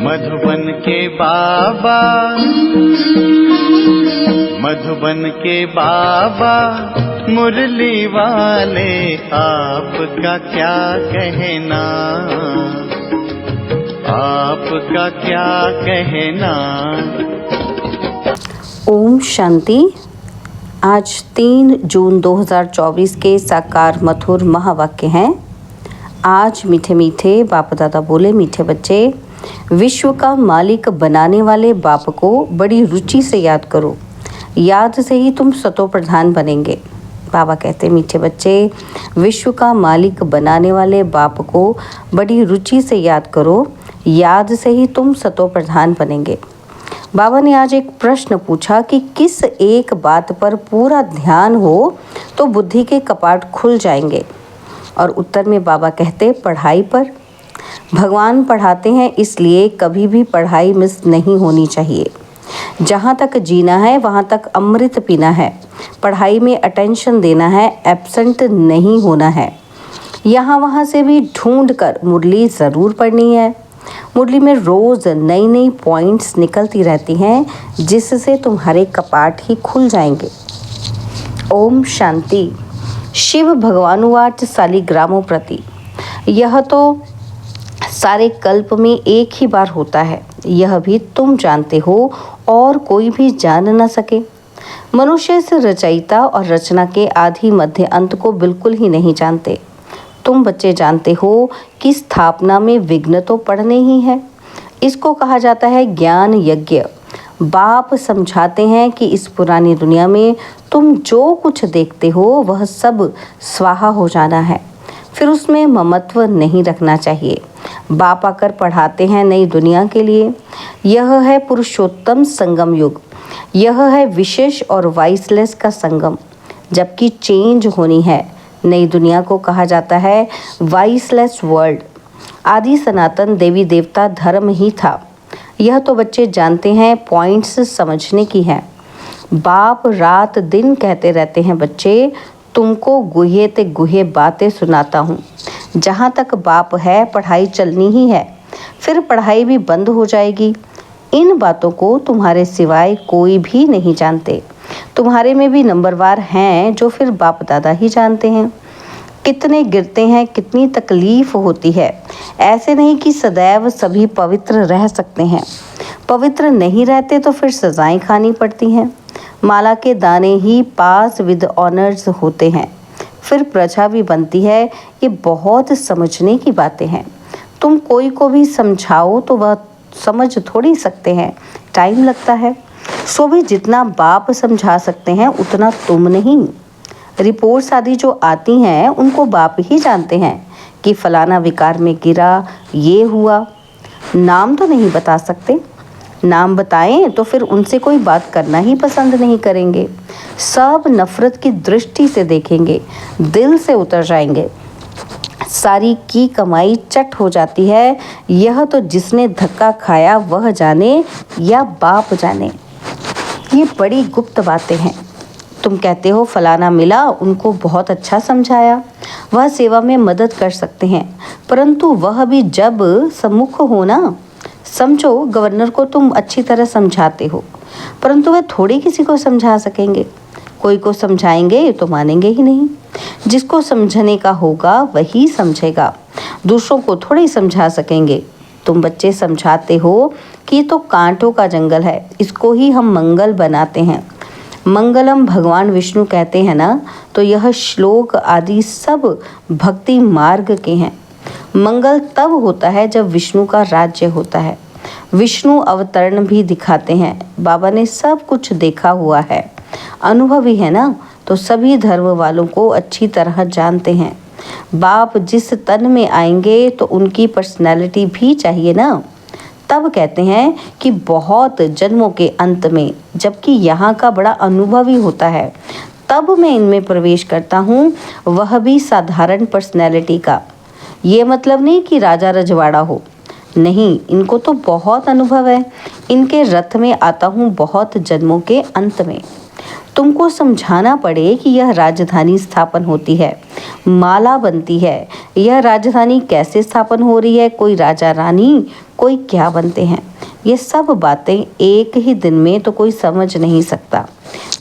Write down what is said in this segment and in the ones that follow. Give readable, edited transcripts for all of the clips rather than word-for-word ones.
मधुबन के बाबा, मधुबन के बाबा मुरली वाले, आपका क्या कहना, आपका क्या कहना। ओम शांति। आज 3 जून 2024 के साकार मधुर महावाक्य हैं। आज मीठे मीठे बाप दादा बोले, मीठे बच्चे, विश्व का मालिक बनाने वाले बाप को बड़ी रुचि से याद करो, याद से ही तुम सतो प्रधान बनेंगे। बाबा कहते, मीठे बच्चे, विश्व का मालिक बनाने वाले बाप को बड़ी रुचि से याद करो, याद से ही तुम सतो प्रधान बनेंगे। बाबा ने आज एक प्रश्न पूछा कि किस एक बात पर पूरा ध्यान हो तो बुद्धि के कपाट खुल जाएंगे, और उत्तर में बाबा कहते, पढ़ाई पर। भगवान पढ़ाते हैं, इसलिए कभी भी पढ़ाई मिस नहीं होनी चाहिए। जहाँ तक जीना है वहाँ तक अमृत पीना है, पढ़ाई में अटेंशन देना है, एब्सेंट नहीं होना है। यहाँ वहाँ से भी ढूंढ कर मुरली ज़रूर पढ़नी है। मुरली में रोज़ नई नई पॉइंट्स निकलती रहती हैं, जिससे तुम्हारे कपाट ही खुल जाएंगे। ओम शांति। शिव भगवानुवाच सालिग्रामों प्रति। यह तो सारे कल्प में एक ही बार होता है, यह भी तुम जानते हो और कोई भी जान न सके। मनुष्य इस रचयिता और रचना के आदि मध्य अंत को बिल्कुल ही नहीं जानते। तुम बच्चे जानते हो कि स्थापना में विघ्न तो पड़ने ही है। इसको कहा जाता है ज्ञान यज्ञ। बाप समझाते हैं कि इस पुरानी दुनिया में तुम जो कुछ देखते हो वह सब स्वाहा हो जाना है, फिर उसमें ममत्व नहीं रखना चाहिए। बाप आकर पढ़ाते हैं नई दुनिया के लिए। यह है पुरुषोत्तम संगम युग, यह है विशेष और वाइसलेस का संगम, जबकि चेंज होनी है। नई दुनिया को कहा जाता है वाइसलेस वर्ल्ड। आदि सनातन देवी देवता धर्म ही था। यह तो बच्चे जानते हैं, पॉइंट्स समझने की है। बाप रात दिन कहते रहते हैं, बच्चे तुमको गुहे ते गुहे बातें सुनाता हूँ। जहाँ तक बाप है पढ़ाई चलनी ही है, फिर पढ़ाई भी बंद हो जाएगी। इन बातों को तुम्हारे सिवाय कोई भी नहीं जानते। तुम्हारे में भी नंबरवार हैं जो फिर बाप दादा ही जानते हैं। कितने गिरते हैं, कितनी तकलीफ होती है। ऐसे नहीं कि सदैव सभी पवित्र रह सकते हैं। पवित्र नहीं रहते तो फिर सजाएं खानी पड़ती हैं। माला के दाने ही पास विद ऑनर्स होते हैं, फिर प्रजा भी बनती है। ये बहुत समझने की बातें हैं। तुम कोई को भी समझाओ तो वह समझ थोड़ी सकते हैं, टाइम लगता है। सो भी जितना बाप समझा सकते हैं उतना तुम नहीं। रिपोर्ट्स आदि जो आती हैं उनको बाप ही जानते हैं कि फलाना विकार में गिरा, ये हुआ। नाम तो नहीं बता सकते। नाम बताएं तो फिर उनसे कोई बात करना ही पसंद नहीं करेंगे। सब नफरत की दृष्टि से देखेंगे, दिल से उतर जाएंगे। सारी की कमाई चट हो जाती है। यह तो जिसने धक्का खाया वह जाने या बाप जाने। ये बड़ी गुप्त बातें हैं। तुम कहते हो फलाना मिला, उनको बहुत अच्छा समझाया, वह सेवा में मदद कर सकते हैं, परंतु वह भी जब सम्मुख हो ना। समझो गवर्नर को तुम अच्छी तरह समझाते हो, परंतु वह थोड़ी किसी को समझा सकेंगे। कोई को समझाएंगे तो मानेंगे ही नहीं। जिसको समझने का होगा वही समझेगा, दूसरों को थोड़ी समझा सकेंगे। तुम बच्चे समझाते हो कि ये तो कांटों का जंगल है, इसको ही हम मंगल बनाते हैं। मंगलम भगवान विष्णु कहते हैं ना, तो यह श्लोक आदि सब भक्ति मार्ग के हैं। मंगल तब होता है जब विष्णु का राज्य होता है। विष्णु अवतरण भी दिखाते हैं। बाबा ने सब कुछ देखा हुआ है, अनुभवी है ना, तो सभी धर्म वालों को अच्छी तरह जानते हैं। बाप जिस तन में आएंगे तो उनकी पर्सनैलिटी भी चाहिए ना। तब कहते हैं कि बहुत जन्मों के अंत में, जबकि यहाँ का बड़ा अनुभवी होता है, तब मैं इनमें प्रवेश करता हूँ, वह भी साधारण पर्सनैलिटी का। ये मतलब नहीं कि राजा रजवाड़ा हो, नहीं, इनको तो बहुत अनुभव है। इनके रथ में आता हूँ बहुत जन्मों के अंत में। तुमको समझाना पड़े कि यह राजधानी स्थापन होती है, माला बनती है। यह राजधानी कैसे स्थापन हो रही है, कोई राजा रानी, कोई क्या बनते हैं। ये सब बातें एक ही दिन में तो कोई समझ नहीं सकता।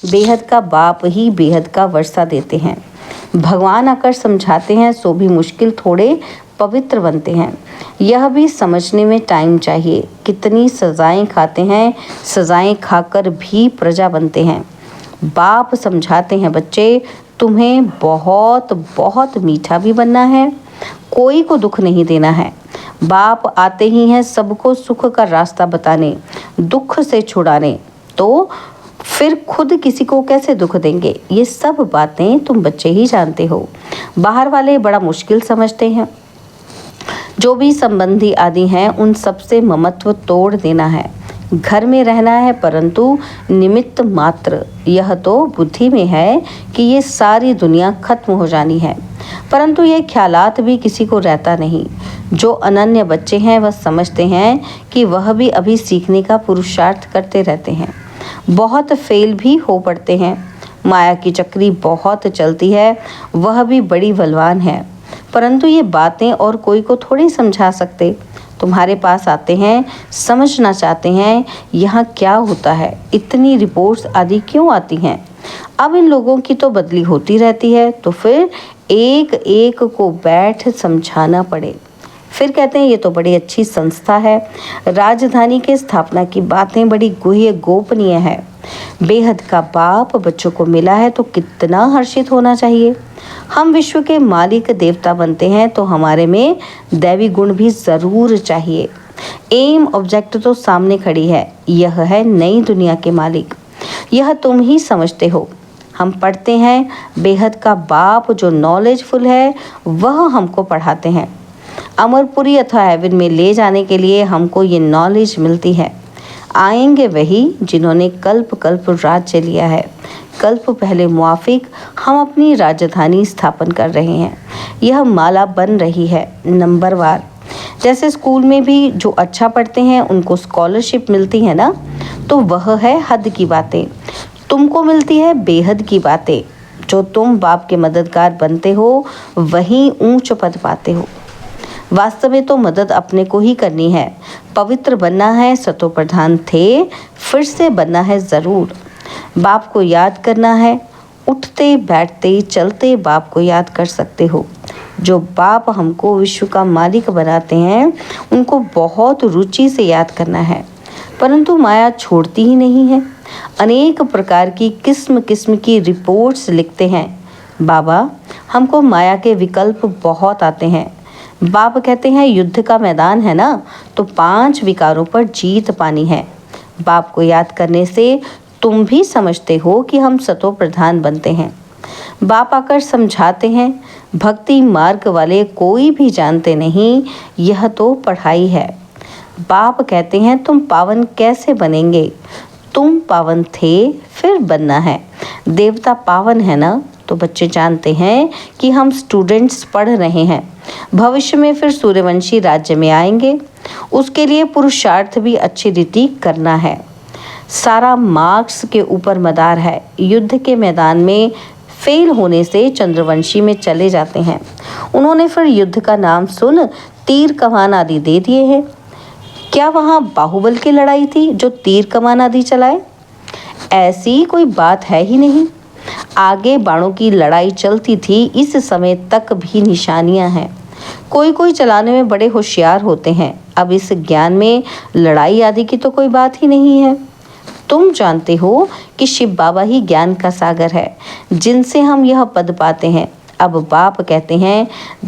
बेहद का बाप ही बेहद का वर्षा देते हैं। भगवान आकर समझाते हैं सो भी मुश्किल थोड़े पवित्र बनते हैं। यह भी समझने में टाइम चाहिए। कितनी सजाएं खाते हैं, सजाएं खाकर भी प्रजा बनते हैं। बाप समझाते हैं, बच्चे तुम्हें बहुत बहुत मीठा भी बनना है, कोई को दुख नहीं देना है। बाप आते ही हैं सबको सुख का रास्ता बताने, दुख से छुड़ाने, तो फिर खुद किसी को कैसे दुख देंगे। ये सब बातें तुम बच्चे ही जानते हो, बाहर वाले बड़ा मुश्किल समझते हैं। जो भी संबंधी आदि हैं उन सबसे ममत्व तोड़ देना है। घर में रहना है परंतु निमित्त मात्र। यह तो बुद्धि में है कि ये सारी दुनिया खत्म हो जानी है, परंतु ये ख्यालात भी किसी को रहता नहीं। जो अनन्य बच्चे हैं वह समझते हैं कि वह भी अभी सीखने का पुरुषार्थ करते रहते हैं, बहुत फेल भी हो पड़ते हैं। माया की चक्री बहुत चलती है, वह भी बड़ी बलवान है, परंतु ये बातें और कोई को थोड़ी समझा सकते। तुम्हारे पास आते हैं, समझना चाहते हैं यहाँ क्या होता है, इतनी रिपोर्ट्स आदि क्यों आती हैं। अब इन लोगों की तो बदली होती रहती है, तो फिर एक एक को बैठ समझाना पड़े। फिर कहते हैं ये तो बड़ी अच्छी संस्था है, राजधानी के स्थापना की बातें बड़ी गुह्य गोपनीय है। बेहद का बाप बच्चों को मिला है तो कितना हर्षित होना चाहिए। हम विश्व के मालिक देवता बनते हैं तो हमारे में दैवी गुण भी जरूर चाहिए। एम ऑब्जेक्ट तो सामने खड़ी है, यह है नई दुनिया के मालिक। यह तुम ही समझते हो। हम पढ़ते हैं, बेहद का बाप जो नॉलेजफुल है वह हमको पढ़ाते हैं। अमरपुरी अथवा हेवन में ले जाने के लिए हमको ये नॉलेज मिलती है। आएंगे वही जिन्होंने कल्प कल्प राज्य लिया है। कल्प पहले मुआफिक हम अपनी राजधानी स्थापन कर रहे हैं। यह माला बन रही है नंबरवार। जैसे स्कूल में भी जो अच्छा पढ़ते हैं उनको स्कॉलरशिप मिलती है ना, तो वह है हद की बातें। तुमको मिलती है बेहद की बातें। जो तुम बाप के मददगार बनते हो वही ऊंच पद पाते हो। वास्तव में तो मदद अपने को ही करनी है। पवित्र बनना है, सतो प्रधान थे, फिर से बनना है ज़रूर। बाप को याद करना है, उठते बैठते चलते बाप को याद कर सकते हो। जो बाप हमको विश्व का मालिक बनाते हैं उनको बहुत रुचि से याद करना है, परंतु माया छोड़ती ही नहीं है। अनेक प्रकार की किस्म किस्म की रिपोर्ट्स लिखते हैं। बाबा हमको माया के विकल्प बहुत आते हैं। बाप कहते हैं युद्ध का मैदान है ना, तो 5 विकारों पर जीत पानी है। बाप को याद करने से तुम भी समझते हो कि हम सतो प्रधान बनते हैं। बाप आकर समझाते हैं, भक्ति मार्ग वाले कोई भी जानते नहीं, यह तो पढ़ाई है। बाप कहते हैं तुम पावन कैसे बनेंगे। तुम पावन थे, फिर बनना है। देवता पावन है ना, तो बच्चे जानते हैं कि हम स्टूडेंट्स पढ़ रहे हैं। भविष्य में फिर सूर्यवंशी राज्य में आएंगे, उसके लिए पुरुषार्थ भी अच्छी रीति करना है। सारा मार्क्स के ऊपर मदार है। युद्ध के मैदान में फेल होने से चंद्रवंशी में चले जाते हैं। उन्होंने फिर युद्ध का नाम सुन तीर कमान आदि दे दिए हैं। क्या वहाँ बाहुबल की लड़ाई थी जो तीर कमान आदि चलाए? ऐसी कोई बात है ही नहीं। आगे बाणों की लड़ाई चलती थी, इस समय तक भी निशानियां हैं। कोई कोई चलाने में बड़े होशियार होते हैं। अब इस ज्ञान में लड़ाई आदि की तो कोई बात ही नहीं है। तुम जानते हो कि शिव बाबा ही ज्ञान का सागर है, जिनसे हम यह पद पाते हैं। अब बाप कहते हैं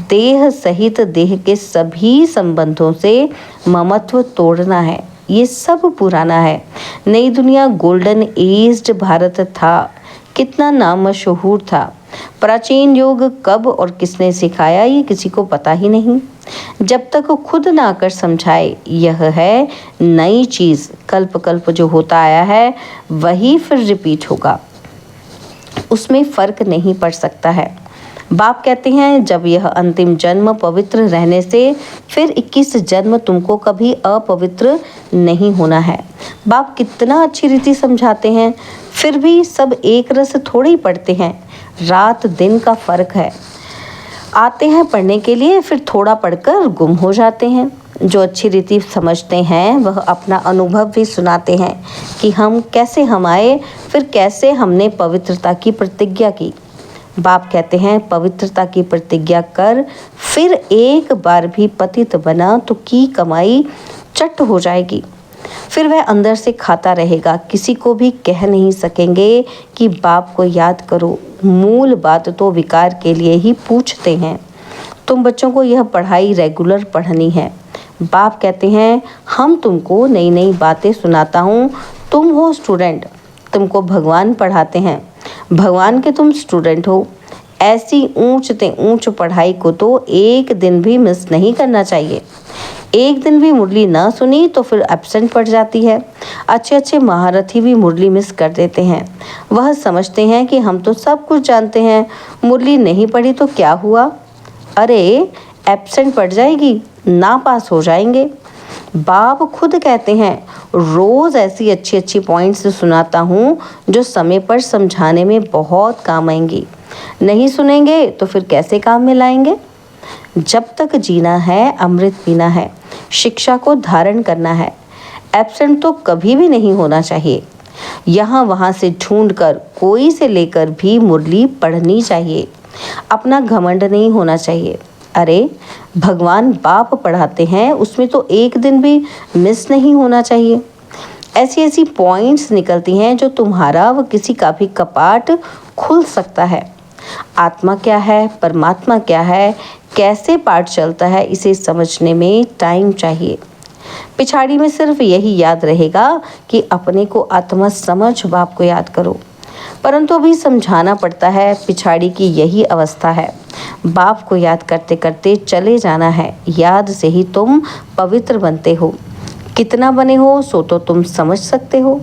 देह सहित देह के सभी संबंधों से ममत्व तोड़ना है। ये सब पुराना है। नई दुनिया गोल्डन एज्ड भारत था, कितना नाम मशहूर था। प्राचीन योग कब और किसने सिखाया ये किसी को पता ही नहीं, जब तक खुद ना आकर समझाए। यह है नई चीज़। कल्प कल्प जो होता आया है वही फिर रिपीट होगा, उसमें फ़र्क नहीं पड़ सकता है। बाप कहते हैं जब यह अंतिम जन्म पवित्र रहने से फिर 21 जन्म तुमको कभी अपवित्र नहीं होना है। बाप कितना अच्छी रीति समझाते हैं, फिर भी सब एक रस थोड़े ही पढ़ते हैं। रात दिन का फर्क है। आते हैं पढ़ने के लिए, फिर थोड़ा पढ़कर गुम हो जाते हैं। जो अच्छी रीति समझते हैं वह अपना अनुभव भी सुनाते हैं कि हम आए, फिर कैसे हमने पवित्रता की प्रतिज्ञा की। बाप कहते हैं पवित्रता की प्रतिज्ञा कर फिर एक बार भी पतित बना तो की कमाई चट हो जाएगी। फिर वह अंदर से खाता रहेगा। किसी को भी कह नहीं सकेंगे कि बाप को याद करो। मूल बात तो विकार के लिए ही पूछते हैं। तुम बच्चों को यह पढ़ाई रेगुलर पढ़नी है। बाप कहते हैं हम तुमको नई नई बातें सुनाता हूँ। तुम हो स्टूडेंट, तुमको भगवान पढ़ाते हैं। भगवान के तुम स्टूडेंट हो। ऐसी ऊंच पढ़ाई को तो एक दिन भी मिस नहीं करना चाहिए। एक दिन भी मुरली ना सुनी तो फिर एब्सेंट पड़ जाती है। अच्छे महारथी भी मुरली मिस कर देते हैं। वह समझते हैं कि हम तो सब कुछ जानते हैं, मुरली नहीं पढ़ी तो क्या हुआ। अरे एब्सेंट पड़ जाएगी, ना पास हो जाएंगे। बाप खुद कहते हैं रोज ऐसी अच्छी पॉइंट्स सुनाता हूँ जो समय पर समझाने में बहुत काम आएंगी। नहीं सुनेंगे तो फिर कैसे काम में लाएंगे। जब तक जीना है अमृत पीना है, शिक्षा को धारण करना है। एब्सेंट तो कभी भी नहीं होना चाहिए। यहाँ वहाँ से ढूंढकर कोई से लेकर भी मुरली पढ़नी चाहिए। अपना घमंड नहीं होना चाहिए। अरे भगवान बाप पढ़ाते हैं, उसमें तो एक दिन भी मिस नहीं होना चाहिए। ऐसी पॉइंट्स निकलती हैं जो तुम्हारा व किसी का भी कपाट खुल सकता है। आत्मा क्या है, परमात्मा क्या है, कैसे पाठ चलता है, इसे समझने में टाइम चाहिए। पिछाड़ी में सिर्फ यही याद रहेगा कि अपने को आत्मा समझ बाप को याद करो, परंतु अभी समझाना पड़ता है। पिछाड़ी की यही अवस्था है। बाप को याद करते करते चले जाना है। याद से ही तुम पवित्र बनते हो। कितना बने हो सो तो तुम समझ सकते हो।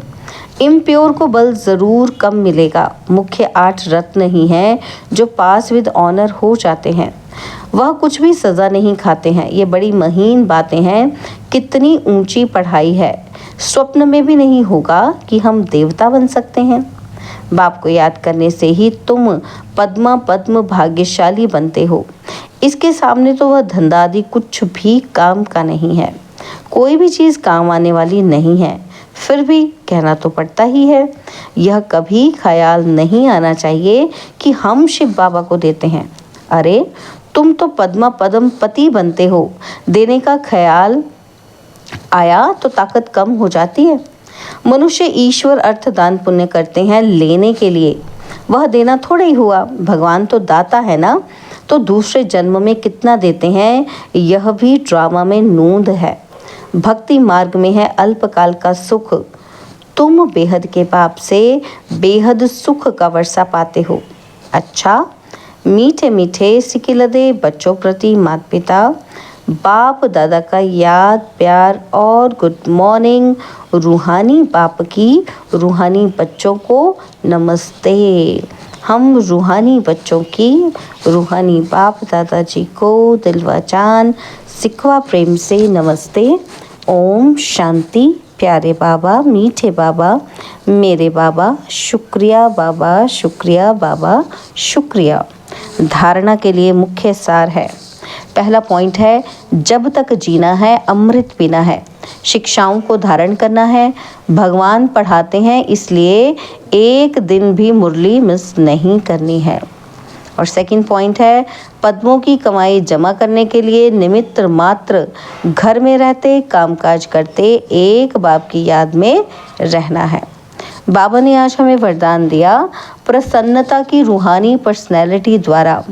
इम्प्योर को बल ज़रूर कम मिलेगा। मुख्य 8 रत्न ही हैं जो पास विद ऑनर हो जाते हैं। वह कुछ भी सज़ा नहीं खाते हैं। ये बड़ी महीन बातें हैं। कितनी ऊंची पढ़ाई है। स्वप्न में भी नहीं होगा कि हम देवता बन सकते हैं। बाप को याद करने से ही तुम पद्म भाग्यशाली बनते हो। इसके सामने तो वह धंधा आदि कुछ भी काम का नहीं है। कोई भी चीज़ काम आने वाली नहीं है, फिर भी कहना तो पड़ता ही है। यह कभी ख्याल नहीं आना चाहिए कि हम शिव बाबा को देते हैं। अरे तुम तो पद्म पति बनते हो। देने का ख्याल आया तो ताकत कम हो जाती है। मनुष्य ईश्वर अर्थ दान पुण्य करते हैं लेने के लिए। वह देना थोड़ा ही हुआ। भगवान तो दाता है ना, तो दूसरे जन्म में कितना देते हैं यह भी ड्रामा में नोंद है। भक्ति मार्ग में है अल्पकाल का सुख। तुम बेहद के बाप से बेहद सुख का वर्षा पाते हो। अच्छा, मीठे मीठे सिकिलदे बच्चों प्रति माता पिता बाप दादा का याद प्यार और गुड मॉर्निंग। रूहानी बाप की रूहानी बच्चों को नमस्ते। हम रूहानी बच्चों की रूहानी बाप दादाजी को दिल व जान सिखवा प्रेम से नमस्ते। ओम शांति। प्यारे बाबा, मीठे बाबा, मेरे बाबा, शुक्रिया बाबा, शुक्रिया बाबा, शुक्रिया। धारणा के लिए मुख्य सार है। पहला पॉइंट है जब तक जीना है अमृत पीना है, शिक्षाओं को धारण करना है। भगवान पढ़ाते हैं इसलिए एक दिन भी मुरली मिस नहीं करनी है। और सेकंड पॉइंट है पद्मों की कमाई जमा करने के लिए निमित्त मात्र घर में रहते कामकाज करते एक बाप की याद में रहना है। बाबा ने आज हमें वरदान दिया प्रसन्नता की रूहानी पर्सनैलिटी द्वारा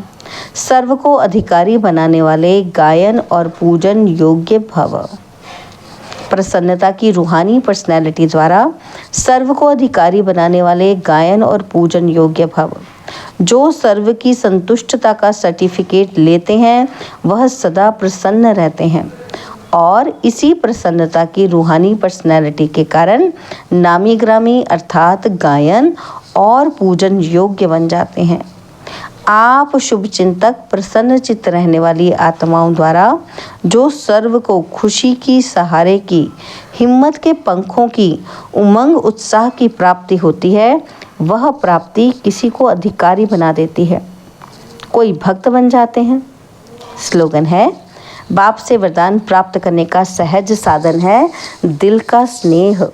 सर्व को अधिकारी बनाने वाले गायन और पूजन योग्य भव। प्रसन्नता की रूहानी पर्सनैलिटी द्वारा सर्व को अधिकारी बनाने वाले गायन और पूजन योग्य भव। जो सर्व की संतुष्टता का सर्टिफिकेट लेते हैं वह सदा प्रसन्न रहते हैं और इसी प्रसन्नता की रूहानी पर्सनैलिटी के कारण नामी ग्रामी अर्थात गायन और पूजन योग्य बन जाते हैं। आप शुभ चिंतक प्रसन्न चित्त रहने वाली आत्माओं द्वारा जो सर्व को खुशी की, सहारे की, हिम्मत के पंखों की, उमंग उत्साह की प्राप्ति होती है, वह प्राप्ति किसी को अधिकारी बना देती है, कोई भक्त बन जाते हैं। स्लोगन है, बाप से वरदान प्राप्त करने का सहज साधन है दिल का स्नेह।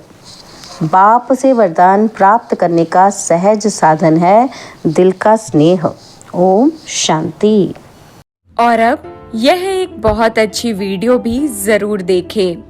बाप से वरदान प्राप्त करने का सहज साधन है दिल का स्नेह। ओम शांति। और अब यह एक बहुत अच्छी वीडियो भी जरूर देखें।